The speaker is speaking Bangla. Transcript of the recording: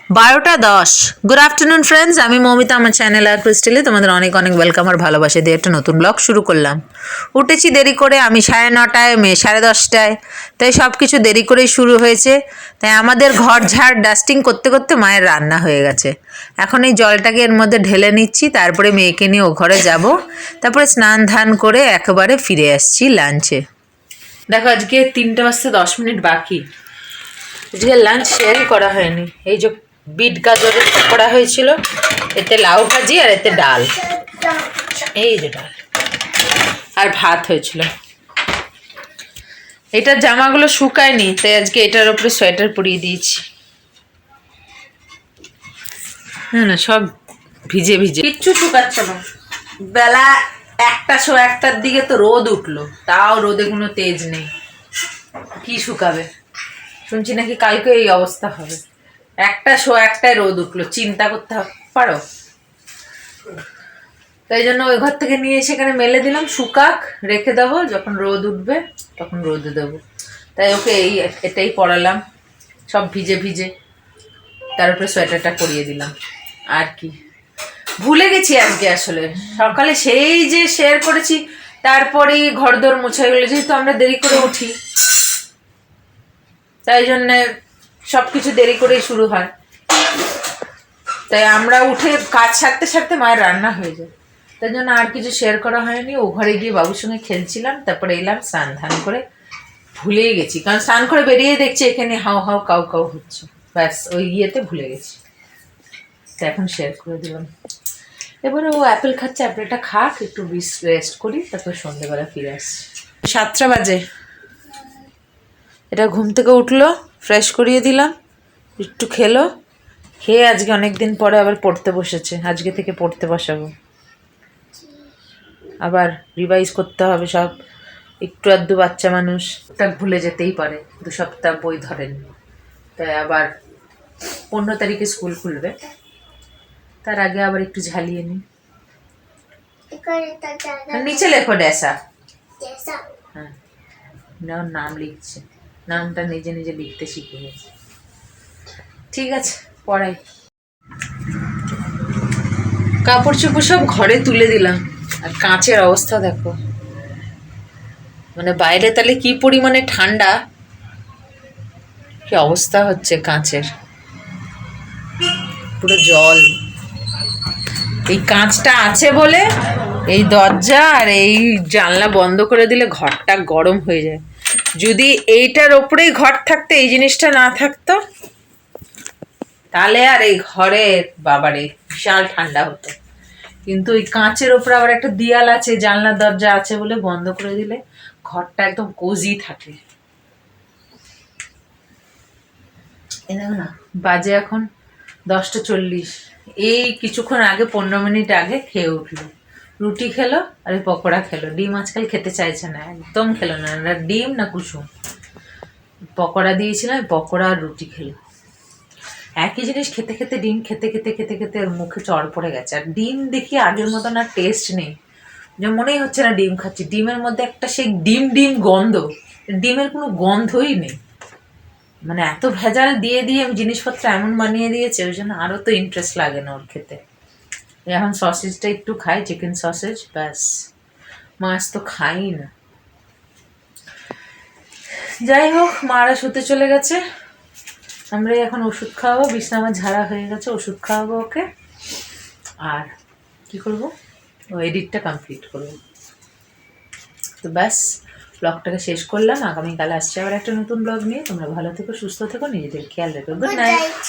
12:10। গুড আফটারনুন ফ্রেন্ডস, আমি মৌমিতা, আমার চ্যানেল আর ক্রিস্টেলে তোমাদের অনেক অনেক ওয়েলকাম আর ভালোবাসা দিয়ে একটা নতুন ব্লগ শুরু করলাম। উঠেছি দেরি করে, আমি 9:30, মেয়ে 10:30, তাই সব কিছু দেরি করেই শুরু হয়েছে। তাই আমাদের ঘর ঝাড় ডাস্টিং করতে করতে মায়ের রান্না হয়ে গেছে। এখন এই জলটাকে এর মধ্যে ঢেলে নিচ্ছি, তারপরে মেয়েকে নিয়ে ও ঘরে যাব, তারপরে স্নান ধান করে একেবারে ফিরে আসছি লাঞ্চে। দেখো আজকে 3:10 বাকি, আজকে লাঞ্চ শেয়ারই করা হয়নি। এই যে বিট গাজরের পকোড়া হয়েছিল, এতে লাউ ভাজি আর এতে ডাল, এই যে ডাল আর ভাত হয়েছিল। এটার জামাগুলো শুকায়নি, তাই আজকে এটার উপরে সোয়েটার পরিয়ে দিয়েছি। হ্যাঁ না, সব ভিজে ভিজে, কিচ্ছু শুকাচ্ছে না। বেলা 1টার দিকে তো রোদ উঠলো, তাও রোদে কোনো তেজ নেই, কি শুকাবে? শুনছি নাকি কালকে এই অবস্থা হবে। 1টায় রোদ উঠলো, চিন্তা করতে পারো? তাই জন্য ওই ঘর থেকে নিয়ে সেখানে মেলে দিলাম, শুকাক, রেখে দেবো, যখন রোদ উঠবে তখন রোদে দেবো। তাই ওকে এটাই পরালাম, সব ভিজে ভিজে, তার উপরে সোয়েটারটা পরিয়ে দিলাম। আর কি, ভুলে গেছি আজকে আসলে সকালে সেই যে শেয়ার করেছি, তারপরেই ঘরদোর মুছে গেলো, যেহেতু আমরা দেরি করে উঠি, তাই জন্যে সব কিছু দেরি করেই শুরু হয়। তাই আমরা উঠে কাজ সারতে সারতে মায়ের রান্না হয়ে যায়, তাই জন্য আর কিছু শেয়ার করা হয়নি। ও ঘরে গিয়ে বাবুর সঙ্গে খেলছিলাম, তারপরে এলাম, স্নান ধান করে, ভুলেই গেছি, কারণ স্নান করে বেরিয়ে দেখছি এখানে হাও হাও কাউ কাউ হচ্ছে, ব্যাস ওই ইয়েতে ভুলে গেছি। তো এখন শেয়ার করে দিলাম। এবারে ও অ্যাপেল খাচ্ছে, অ্যাপেলটা খাক, একটু রেস্ট করি, তারপর সন্ধ্যেবেলা ফিরে আসছি। 7টা বাজে, এটা ঘুম থেকে উঠলো, ফ্রেশ করিয়ে দিলাম, একটু খেলো, খেয়ে আজকে অনেক দিন পরে আবার পড়তে বসেছে। আজকে থেকে পড়তে বসাবো, আবার রিভাইজ করতে হবে সব। একটু আধটু বাচ্চা মানুষ, তা ভুলে যেতেই পারে, 2 সপ্তাহ বই ধরেন। তাই আবার 15 তারিখে স্কুল খুলবে, তার আগে আবার একটু ঝালিয়ে নিই। নিচে লেখো ড্যাসা। হ্যাঁ, নাম লিখছে, নামটা নিজে নিজে লিখতে শিখে গেছে। ঠিক আছে, পড়াই। কাপড় চোপড় সব ঘরে তুলে দিলাম, আর কাঁচের অবস্থা দেখো, মানে বাইরে তাহলে কি পরিমাণে ঠান্ডা, কি অবস্থা হচ্ছে কাঁচের, পুরো জল। এই কাঁচটা আছে বলে এই দরজা আর এই জানলা বন্ধ করে দিলে ঘরটা গরম হয়ে যায়। যদি এইটার ওপরেই ঘর থাকতো, এই জিনিসটা না থাকতো, তাহলে আর এই ঘরে বাবারে বিশাল ঠান্ডা হতো। কিন্তু ওই কাঁচের ওপরে আবার একটা দেয়াল আছে, জানলা দরজা আছে বলে বন্ধ করে দিলে ঘরটা একদম কোজি থাকে। এই দেখো না, বাজে এখন 10:40। এই কিছুক্ষণ আগে, 15 মিনিট আগে খেয়ে উঠলো, রুটি খেলো আর পকোড়া খেলো। ডিম আজকাল খেতে চাইছে না, একদম খেলো না, না ডিম না কুসুম। পকোড়া দিয়েছিলাম, পকোড়া আর রুটি খেলো। একই জিনিস খেতে খেতে, ডিম খেতে খেতে খেতে খেতে ওর মুখে চড় পড়ে গেছে। আর ডিম দেখি আগের মতন আর টেস্ট নেই, যে মনেই হচ্ছে না ডিম খাচ্ছি। ডিমের মধ্যে একটা সেই ডিম ডিম গন্ধ, ডিমের কোনো গন্ধই নেই। মানে এত ভেজাল দিয়ে দিয়ে জিনিসপত্র এমন বানিয়ে দিয়েছে, ওই জন্য আরও তো ইন্টারেস্ট লাগে না ওর খেতে। এখন সসেজটা একটু খাই, চিকেন সসেজ, ব্যাস। মাছ তো খাই না। যাই হোক, মারা শুতে চলে গেছে, আমরা এখন ওষুধ খাওয়াবো। বিছনা আমার ঝাড়া হয়ে গেছে, ওষুধ খাওয়াবো ওকে। আর কি করব, ও এডিটটা কমপ্লিট করবো। তো ব্যাস, ব্লগটাকে শেষ করলাম। আগামীকাল আসছে আবার একটা নতুন ব্লগ নিয়ে। তোমরা ভালো থেকো, সুস্থ থেকো, নিজেদের খেয়াল রেখো। Good night.